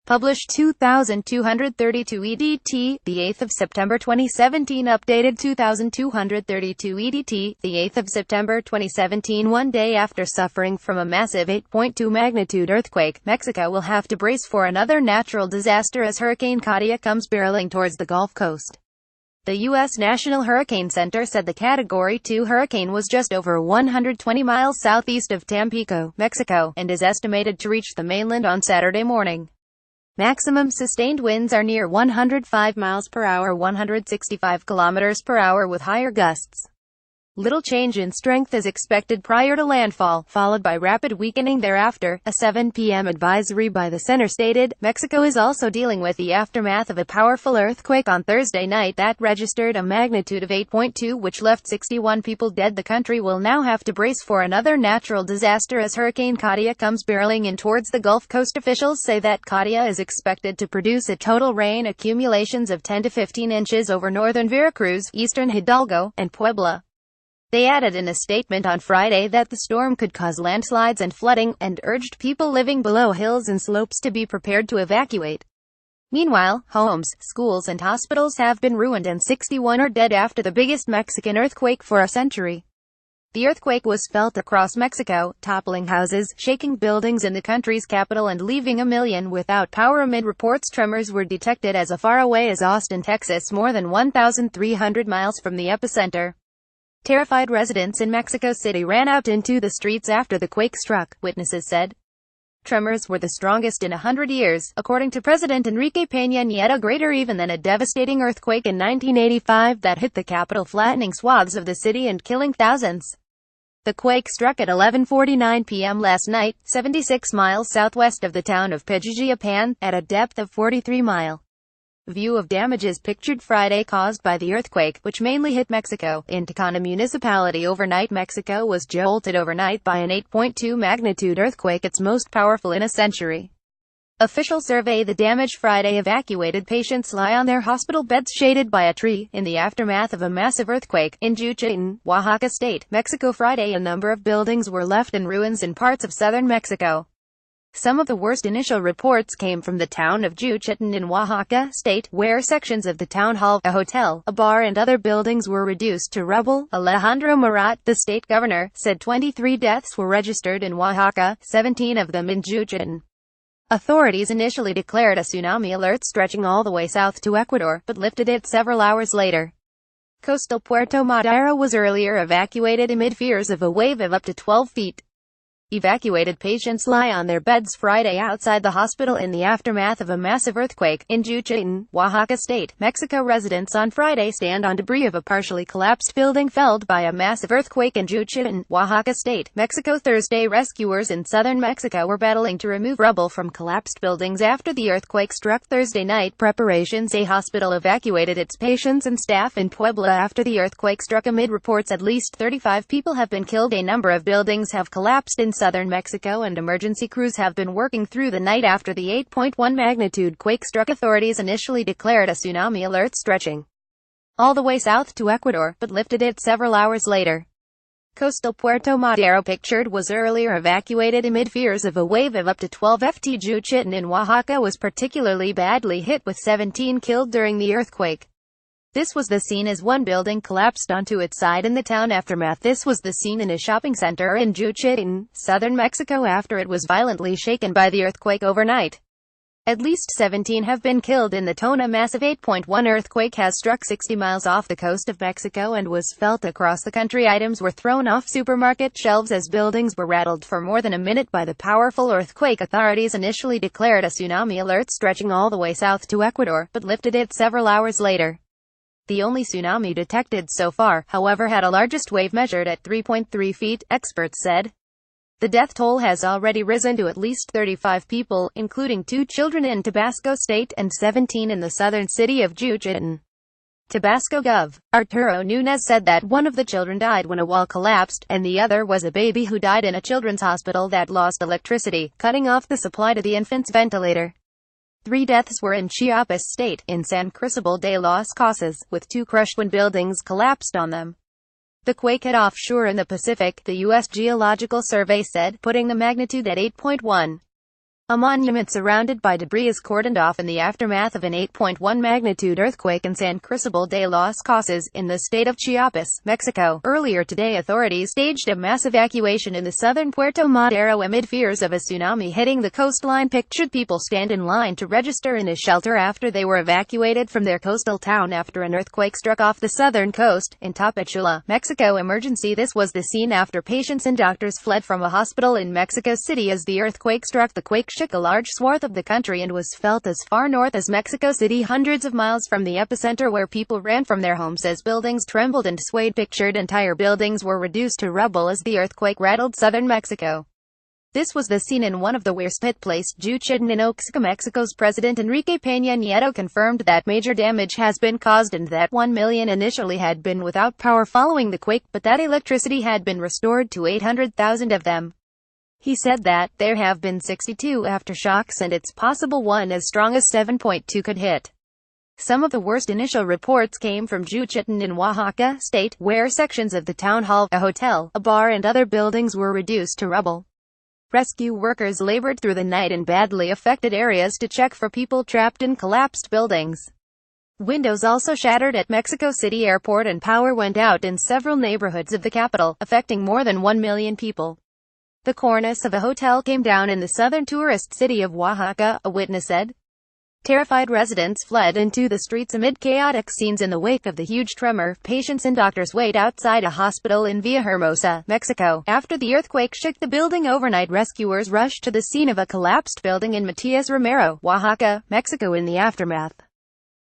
Published 2232 EDT, the 8th of September 2017. Updated 2232 EDT, the 8th of September 2017. One day after suffering from a massive 8.2 magnitude earthquake, Mexico will have to brace for another natural disaster as Hurricane Katia comes barreling towards the Gulf Coast. The U.S. National Hurricane Center said the Category 2 hurricane was just over 120 miles southeast of Tampico, Mexico, and is estimated to reach the mainland on Saturday morning. Maximum sustained winds are near 105 miles per hour, 165 kilometers per hour, with higher gusts. Little change in strength is expected prior to landfall, followed by rapid weakening thereafter, a 7 p.m. advisory by the center stated. Mexico is also dealing with the aftermath of a powerful earthquake on Thursday night that registered a magnitude of 8.2, which left 61 people dead. The country will now have to brace for another natural disaster as Hurricane Katia comes barreling in towards the Gulf Coast. Officials say that Katia is expected to produce a total rain accumulations of 10 to 15 inches over northern Veracruz, eastern Hidalgo, and Puebla. They added in a statement on Friday that the storm could cause landslides and flooding, and urged people living below hills and slopes to be prepared to evacuate. Meanwhile, homes, schools and hospitals have been ruined and 61 are dead after the biggest Mexican earthquake for a century. The earthquake was felt across Mexico, toppling houses, shaking buildings in the country's capital and leaving a million without power amid reports tremors were detected as far away as Austin, Texas, more than 1,300 miles from the epicenter. Terrified residents in Mexico City ran out into the streets after the quake struck, witnesses said. Tremors were the strongest in 100 years, according to President Enrique Peña Nieto, greater even than a devastating earthquake in 1985 that hit the capital, flattening swaths of the city and killing thousands. The quake struck at 11:49 p.m. last night, 76 miles southwest of the town of Pejijiapan, at a depth of 43 miles. View of damages pictured Friday caused by the earthquake, which mainly hit Mexico. In Tacana municipality overnight, Mexico was jolted overnight by an 8.2 magnitude earthquake, its most powerful in a century. Officials survey the damage Friday. Evacuated patients lie on their hospital beds shaded by a tree, in the aftermath of a massive earthquake, in Juchitán, Oaxaca State, Mexico. Friday, a number of buildings were left in ruins in parts of southern Mexico. Some of the worst initial reports came from the town of Juchitán in Oaxaca State, where sections of the town hall, a hotel, a bar and other buildings were reduced to rubble. Alejandro Murat, the state governor, said 23 deaths were registered in Oaxaca, 17 of them in Juchitán. Authorities initially declared a tsunami alert stretching all the way south to Ecuador, but lifted it several hours later. Coastal Puerto Madero was earlier evacuated amid fears of a wave of up to 12 feet. Evacuated patients lie on their beds Friday outside the hospital in the aftermath of a massive earthquake, in Juchitán, Oaxaca State, Mexico. Residents on Friday stand on debris of a partially collapsed building felled by a massive earthquake in Juchitán, Oaxaca State, Mexico. Thursday, rescuers in southern Mexico were battling to remove rubble from collapsed buildings after the earthquake struck Thursday night. Preparations. A hospital evacuated its patients and staff in Puebla after the earthquake struck. Amid reports at least 35 people have been killed. A number of buildings have collapsed in southern Mexico and emergency crews have been working through the night after the 8.1 magnitude quake struck. Authorities initially declared a tsunami alert stretching all the way south to Ecuador, but lifted it several hours later. Coastal Puerto Madero, pictured, was earlier evacuated amid fears of a wave of up to 12 ft. Juchitán in Oaxaca was particularly badly hit, with 17 killed during the earthquake. This was the scene as one building collapsed onto its side in the town aftermath. This was the scene in a shopping center in Juchitán, southern Mexico, after it was violently shaken by the earthquake overnight. At least 17 have been killed in the Tona. Massive 8.1 earthquake has struck 60 miles off the coast of Mexico and was felt across the country. Items were thrown off supermarket shelves as buildings were rattled for more than a minute by the powerful earthquake. Authorities initially declared a tsunami alert stretching all the way south to Ecuador, but lifted it several hours later. The only tsunami detected so far, however, had a largest wave measured at 3.3 feet, experts said. The death toll has already risen to at least 35 people, including 2 children in Tabasco State and 17 in the southern city of Juchitán. Tabasco Gov. Arturo Núñez said that one of the children died when a wall collapsed, and the other was a baby who died in a children's hospital that lost electricity, cutting off the supply to the infant's ventilator. 3 deaths were in Chiapas State, in San Cristobal de las Casas, with 2 crushed when buildings collapsed on them. The quake hit offshore in the Pacific, the U.S. Geological Survey said, putting the magnitude at 8.1. A monument surrounded by debris is cordoned off in the aftermath of an 8.1 magnitude earthquake in San Cristobal de Las Casas, in the state of Chiapas, Mexico. Earlier today, authorities staged a mass evacuation in the southern Puerto Madero amid fears of a tsunami hitting the coastline. Pictured people stand in line to register in a shelter after they were evacuated from their coastal town after an earthquake struck off the southern coast, in Tapachula, Mexico. Emergency. This was the scene after patients and doctors fled from a hospital in Mexico City as the earthquake struck. The quake shook a large swath of the country and was felt as far north as Mexico City, hundreds of miles from the epicenter, where people ran from their homes as buildings trembled and swayed. Pictured entire buildings were reduced to rubble as the earthquake rattled southern Mexico. This was the scene in one of the where spit placed Juchitán in Oaxaca. Mexico's President Enrique Peña Nieto confirmed that major damage has been caused and that 1 million initially had been without power following the quake, but that electricity had been restored to 800,000 of them. He said that there have been 62 aftershocks and it's possible one as strong as 7.2 could hit. Some of the worst initial reports came from Juchitán in Oaxaca state, where sections of the town hall, a hotel, a bar and other buildings were reduced to rubble. Rescue workers labored through the night in badly affected areas to check for people trapped in collapsed buildings. Windows also shattered at Mexico City Airport and power went out in several neighborhoods of the capital, affecting more than 1 million people. The cornice of a hotel came down in the southern tourist city of Oaxaca, a witness said. Terrified residents fled into the streets amid chaotic scenes in the wake of the huge tremor. Patients and doctors wait outside a hospital in Villahermosa, Mexico. After the earthquake shook the building overnight, rescuers rushed to the scene of a collapsed building in Matias Romero, Oaxaca, Mexico in the aftermath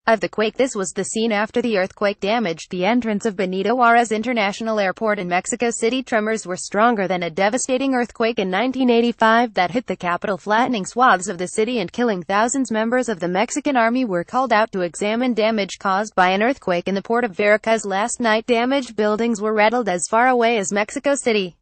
of the quake. This was the scene after the earthquake damaged the entrance of Benito Juárez International Airport in Mexico City. Tremors were stronger than a devastating earthquake in 1985 that hit the capital, flattening swaths of the city and killing thousands. Members of the Mexican army were called out to examine damage caused by an earthquake in the port of Veracruz last night. Damaged buildings were rattled as far away as Mexico City.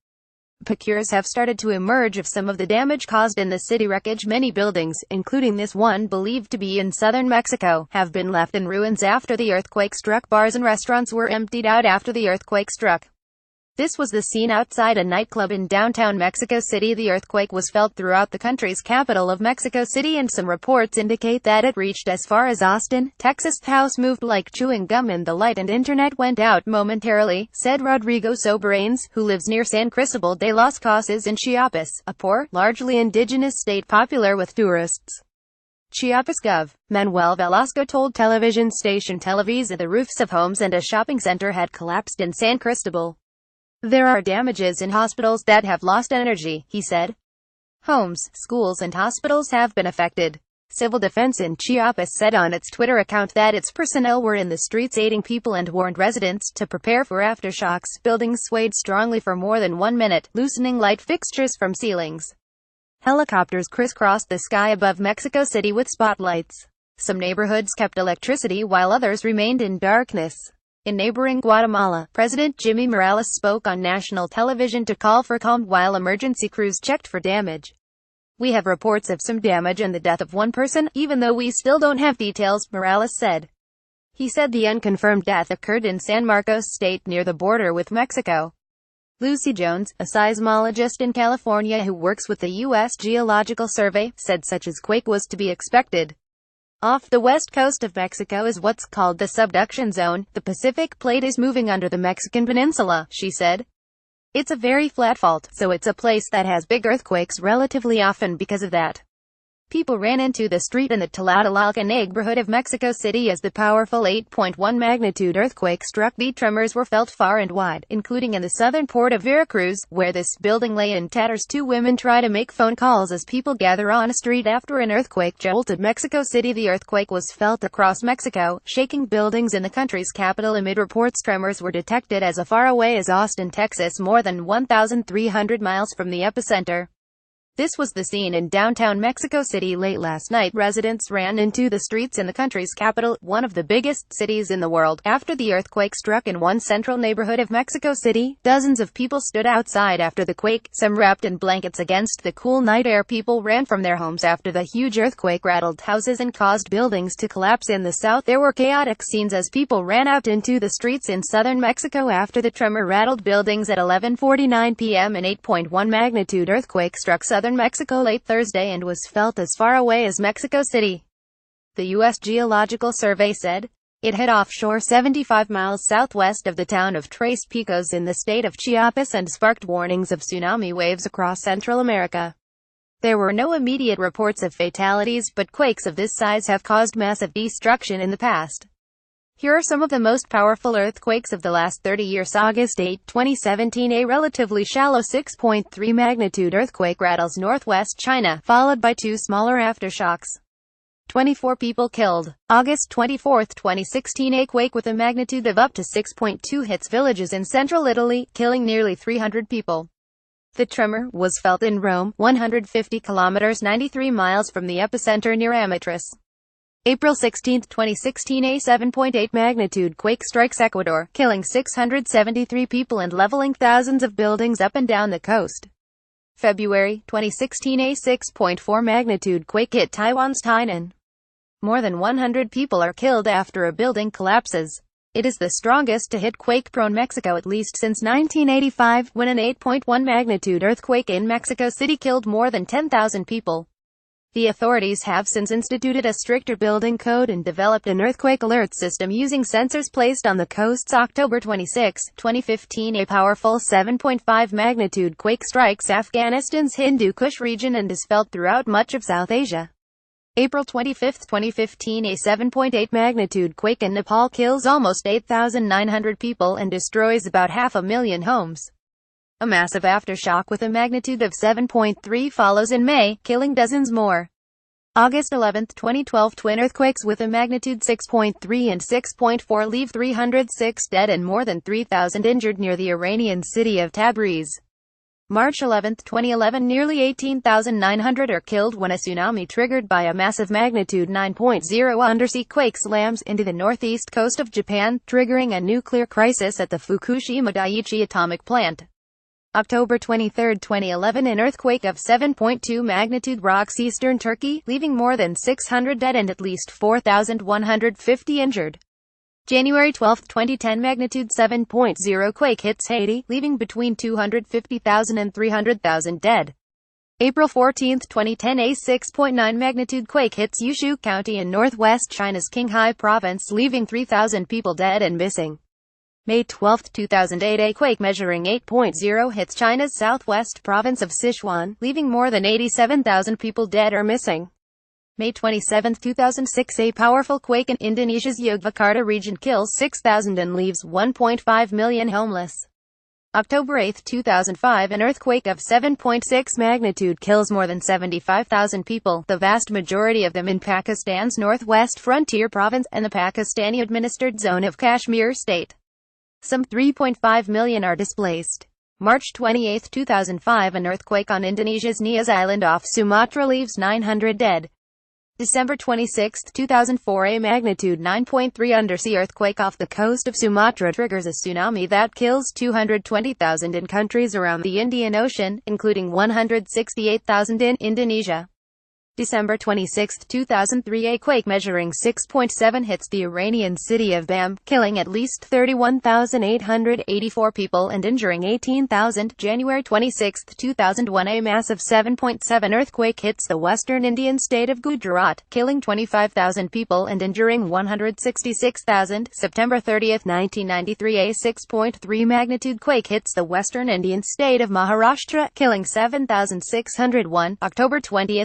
Pictures have started to emerge of some of the damage caused in the city. Wreckage. Many buildings, including this one believed to be in southern Mexico, have been left in ruins after the earthquake struck. Bars and restaurants were emptied out after the earthquake struck. This was the scene outside a nightclub in downtown Mexico City. The earthquake was felt throughout the country's capital of Mexico City, and some reports indicate that it reached as far as Austin, Texas. The house moved like chewing gum and the light and internet went out momentarily, said Rodrigo Soberanes, who lives near San Cristobal de Las Casas in Chiapas, a poor, largely indigenous state popular with tourists. Chiapas Gov. Manuel Velasco told television station Televisa the roofs of homes and a shopping center had collapsed in San Cristobal. There are damages in hospitals that have lost energy, he said. Homes, schools and hospitals have been affected. Civil Defense in Chiapas said on its Twitter account that its personnel were in the streets aiding people and warned residents to prepare for aftershocks. Buildings swayed strongly for more than 1 minute, loosening light fixtures from ceilings. Helicopters crisscrossed the sky above Mexico City with spotlights. Some neighborhoods kept electricity while others remained in darkness. In neighboring Guatemala, President Jimmy Morales spoke on national television to call for calm while emergency crews checked for damage. We have reports of some damage and the death of one person, even though we still don't have details, Morales said. He said the unconfirmed death occurred in San Marcos State near the border with Mexico. Lucy Jones, a seismologist in California who works with the U.S. Geological Survey, said such a quake was to be expected. Off the west coast of Mexico is what's called the subduction zone. The Pacific plate is moving under the Mexican peninsula, she said. It's a very flat fault, so it's a place that has big earthquakes relatively often because of that. People ran into the street in the Tlaxcala neighborhood of Mexico City as the powerful 8.1 magnitude earthquake struck. The tremors were felt far and wide, including in the southern port of Veracruz, where this building lay in tatters. 2 women try to make phone calls as people gather on a street after an earthquake jolted Mexico City. The earthquake was felt across Mexico, shaking buildings in the country's capital amid reports tremors were detected as far away as Austin, Texas, more than 1,300 miles from the epicenter. This was the scene in downtown Mexico City late last night. Residents ran into the streets in the country's capital, one of the biggest cities in the world, after the earthquake struck in one central neighborhood of Mexico City. Dozens of people stood outside after the quake, some wrapped in blankets against the cool night air. People ran from their homes after the huge earthquake rattled houses and caused buildings to collapse in the south. There were chaotic scenes as people ran out into the streets in southern Mexico after the tremor rattled buildings at 11:49 p.m. An 8.1 magnitude earthquake struck southern southern Mexico late Thursday and was felt as far away as Mexico City. The U.S. Geological Survey said it hit offshore 75 miles southwest of the town of Tres Picos in the state of Chiapas and sparked warnings of tsunami waves across Central America. There were no immediate reports of fatalities, but quakes of this size have caused massive destruction in the past. Here are some of the most powerful earthquakes of the last 30 years. August 8, 2017, a relatively shallow 6.3 magnitude earthquake rattles northwest China, followed by two smaller aftershocks. 24 people killed. August 24, 2016, a quake with a magnitude of up to 6.2 hits villages in central Italy, killing nearly 300 people. The tremor was felt in Rome, 150 kilometers 93 miles from the epicenter near Amatrice. April 16, 2016, a 7.8 magnitude quake strikes Ecuador, killing 673 people and leveling thousands of buildings up and down the coast. February 2016, a 6.4 magnitude quake hit Taiwan's Tainan. More than 100 people are killed after a building collapses. It is the strongest to hit quake-prone Mexico at least since 1985, when an 8.1 magnitude earthquake in Mexico City killed more than 10,000 people. The authorities have since instituted a stricter building code and developed an earthquake alert system using sensors placed on the coasts. October 26, 2015, a powerful 7.5 magnitude quake strikes Afghanistan's Hindu Kush region and is felt throughout much of South Asia. April 25, 2015, a 7.8 magnitude quake in Nepal kills almost 8,900 people and destroys about 500,000 homes. A massive aftershock with a magnitude of 7.3 follows in May, killing dozens more. August 11, 2012, twin earthquakes with a magnitude 6.3 and 6.4 leave 306 dead and more than 3,000 injured near the Iranian city of Tabriz. March 11, 2011, nearly 18,900 are killed when a tsunami triggered by a massive magnitude 9.0 undersea quake slams into the northeast coast of Japan, triggering a nuclear crisis at the Fukushima Daiichi atomic plant. October 23, 2011, an earthquake of 7.2 magnitude rocks eastern Turkey, leaving more than 600 dead and at least 4,150 injured. January 12, 2010, magnitude 7.0 quake hits Haiti, leaving between 250,000 and 300,000 dead. April 14, 2010, a 6.9 magnitude quake hits Yushu County in northwest China's Qinghai province, leaving 3,000 people dead and missing. May 12, 2008, a quake measuring 8.0 hits China's southwest province of Sichuan, leaving more than 87,000 people dead or missing. May 27, 2006, a powerful quake in Indonesia's Yogyakarta region kills 6,000 and leaves 1.5 million homeless. October 8, 2005, an earthquake of 7.6 magnitude kills more than 75,000 people, the vast majority of them in Pakistan's northwest frontier province and the Pakistani-administered zone of Kashmir state. Some 3.5 million are displaced. March 28, 2005, an earthquake on Indonesia's Nias Island off Sumatra leaves 900 dead. December 26, 2004, a magnitude 9.3 undersea earthquake off the coast of Sumatra triggers a tsunami that kills 220,000 in countries around the Indian Ocean, including 168,000 in Indonesia. December 26, 2003, a quake measuring 6.7 hits the Iranian city of Bam, killing at least 31,884 people and injuring 18,000. January 26, 2001, a massive 7.7 earthquake hits the western Indian state of Gujarat, killing 25,000 people and injuring 166,000. September 30, 1993, a 6.3 magnitude quake hits the western Indian state of Maharashtra, killing 7,601. October 20,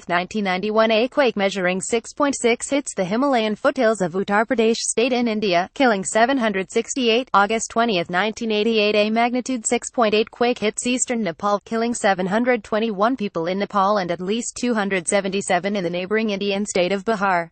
1991, a quake measuring 6.6 hits the Himalayan foothills of Uttar Pradesh state in India, killing 768. August 20, 1988, a magnitude 6.8 quake hits eastern Nepal, killing 721 people in Nepal and at least 277 in the neighboring Indian state of Bihar.